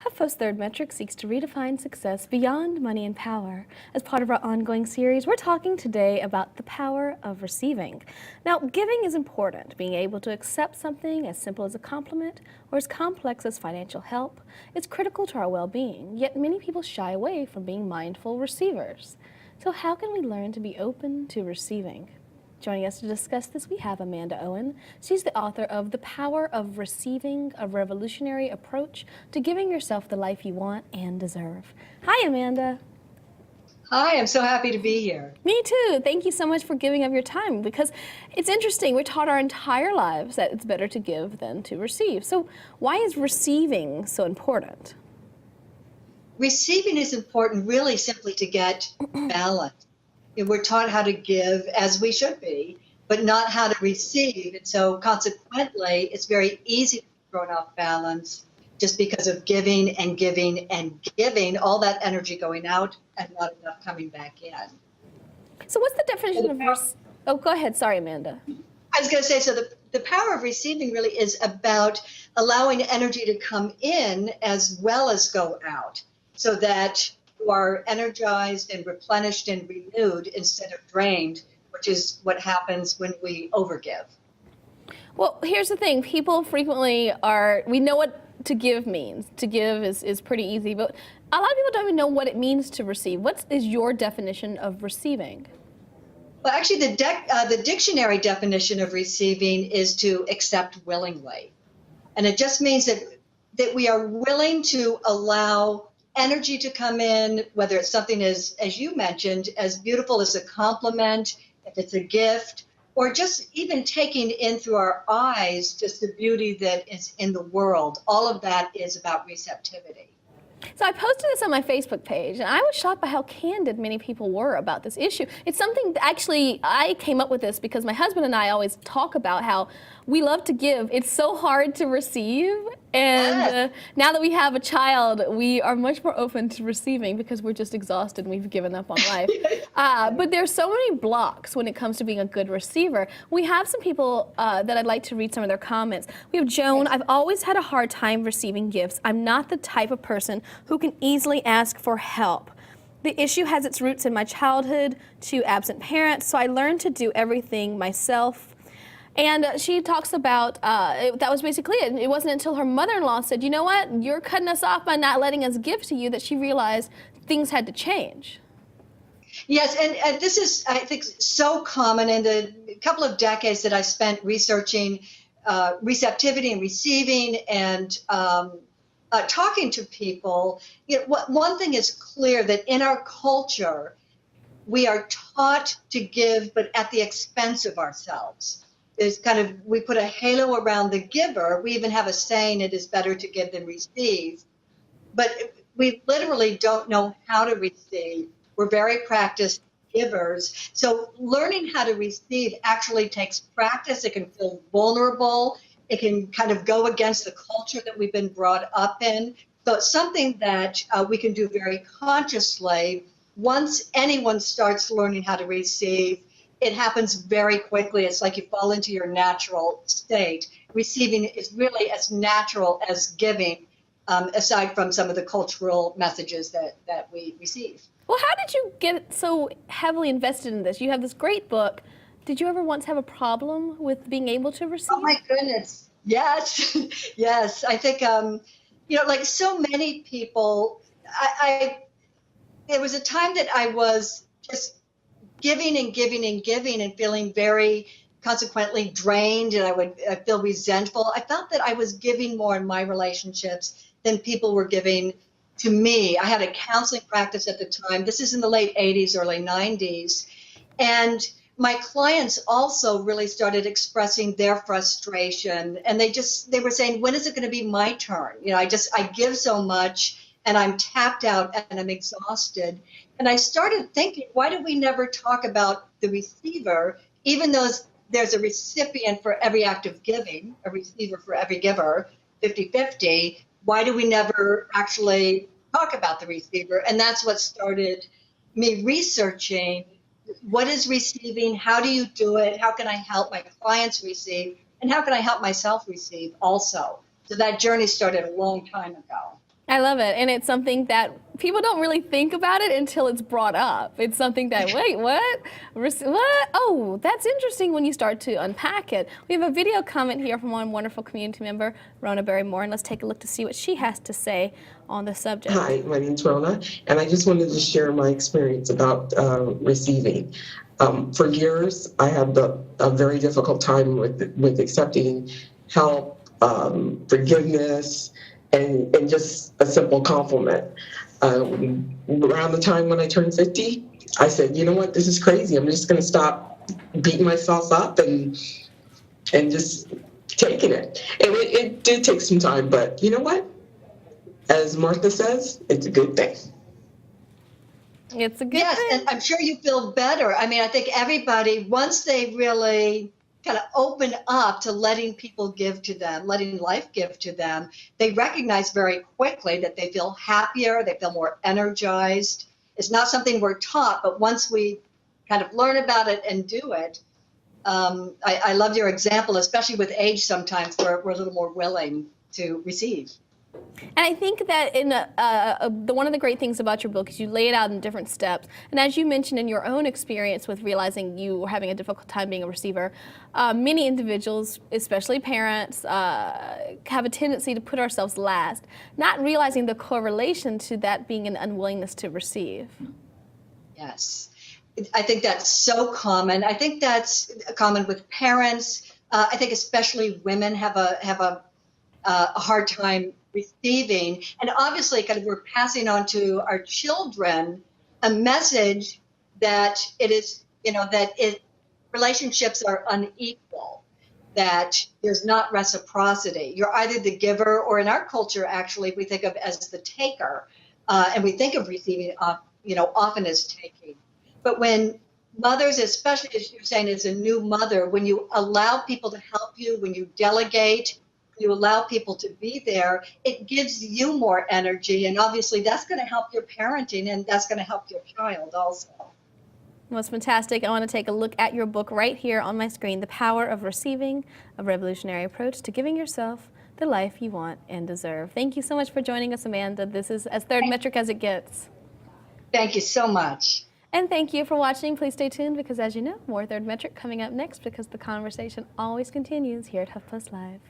HuffPost Third Metric seeks to redefine success beyond money and power. As part of our ongoing series, we're talking today about the power of receiving. Now, giving is important. Being able to accept something as simple as a compliment or as complex as financial help is critical to our well-being, yet many people shy away from being mindful receivers. So how can we learn to be open to receiving? Joining us to discuss this, we have Amanda Owen. She's the author of The Power of Receiving, a revolutionary approach to giving yourself the life you want and deserve. Hi, Amanda. Hi, I'm so happy to be here. Me too. Thank you so much for giving of your time, because it's interesting. We're taught our entire lives that it's better to give than to receive. So why is receiving so important? Receiving is important really simply to get balance. We're taught how to give, as we should be, but not how to receive. And so consequently, it's very easy to be thrown off balance just because of giving and giving and giving, all that energy going out and not enough coming back in. So what's the definition of Oh, go ahead. Sorry, Amanda. I was going to say, so the power of receiving really is about allowing energy to come in as well as go out, so that you are energized and replenished and renewed instead of drained, which is what happens when we overgive. Well, here's the thing. People frequently we know what to give means. To give is pretty easy, but a lot of people don't even know what it means to receive. What is your definition of receiving? Well, actually, the dictionary definition of receiving is to accept willingly. And it just means that we are willing to allow energy to come in, whether it's something as you mentioned, as beautiful as a compliment, if it's a gift, or just even taking in through our eyes just the beauty that is in the world. All of that is about receptivity. So I posted this on my Facebook page, and I was shocked by how candid many people were about this issue. It's something that actually I came up with this because my husband and I always talk about how we love to give. It's so hard to receive, and now that we have a child, we are much more open to receiving because we're just exhausted and we've given up on life. But there's so many blocks when it comes to being a good receiver. We have some people that I'd like to read some of their comments. We have Joan. I've always had a hard time receiving gifts. I'm not the type of person who can easily ask for help. The issue has its roots in my childhood to absent parents, so I learned to do everything myself. And she talks about, that was basically it. It wasn't until her mother-in-law said, you know what, you're cutting us off by not letting us give to you, that she realized things had to change. Yes, and this is, I think, so common in the couple of decades that I spent researching receptivity and receiving and talking to people. One thing is clear, that in our culture, we are taught to give, but at the expense of ourselves. There's we put a halo around the giver. We even have a saying, it is better to give than receive. But we literally don't know how to receive. We're very practiced givers. So learning how to receive actually takes practice. It can feel vulnerable. It can go against the culture that we've been brought up in. So it's something that we can do very consciously. Once anyone starts learning how to receive, it happens very quickly. It's like you fall into your natural state. Receiving is really as natural as giving, aside from some of the cultural messages that we receive. Well, how did you get so heavily invested in this? You have this great book. Did you ever once have a problem with being able to receive? Oh my goodness, yes, yes. I think, like so many people, there was a time that I was just giving and giving and giving and feeling very consequently drained, and I would feel resentful. I felt that I was giving more in my relationships than people were giving to me. I had a counseling practice at the time. This is in the late 80s, early 90s. And my clients also really started expressing their frustration, and they were saying, when is it going to be my turn? I give so much and I'm tapped out and I'm exhausted. And I started thinking, why do we never talk about the receiver, even though there's a recipient for every act of giving, a receiver for every giver, 50-50? Why do we never actually talk about the receiver? And that's what started me researching, what is receiving? How do you do it? How can I help my clients receive? And how can I help myself receive also? So that journey started a long time ago. I love it. And it's something that people don't really think about it until it's brought up. It's something that, wait, what? What? Oh, that's interesting when you start to unpack it. We have a video comment here from one wonderful community member, Rona Barrymore, and let's take a look to see what she has to say on the subject. Hi, my name's Rona, and I just wanted to share my experience about receiving. For years, I had a very difficult time with accepting help, forgiveness, and just a simple compliment. Around the time when I turned 50, I said, you know what, this is crazy. I'm just going to stop beating myself up and just taking it. And it did take some time, but you know what? As Martha says, it's a good thing. It's a good Yes, thing. and I'm sure you feel better. I mean, I think everybody, once they really kind of open up to letting people give to them, letting life give to them, they recognize very quickly that they feel happier, they feel more energized. It's not something we're taught, but once we kind of learn about it and do it, I love your example, especially with age. Sometimes we're a little more willing to receive. And I think that in one of the great things about your book is you lay it out in different steps. And as you mentioned in your own experience with realizing you were having a difficult time being a receiver, many individuals, especially parents, have a tendency to put ourselves last, not realizing the correlation to that being an unwillingness to receive. Yes. I think that's so common. I think that's common with parents. I think especially women have a hard time receiving, and obviously kind of we're passing on to our children a message that it is, relationships are unequal, that there's not reciprocity. You're either the giver, or in our culture actually we think of as the taker, and we think of receiving often as taking. But when mothers, especially as you're saying as a new mother, when you allow people to help you, when you delegate, you allow people to be there, it gives you more energy. And obviously that's going to help your parenting, and that's going to help your child also. Well, it's fantastic. I want to take a look at your book right here on my screen, The Power of Receiving, a Revolutionary Approach to Giving Yourself the Life You Want and Deserve. Thank you so much for joining us, Amanda. This is as third metric as it gets. Thank you so much. And thank you for watching. Please stay tuned because, as you know, more Third Metric coming up next, because the conversation always continues here at HuffPost Live.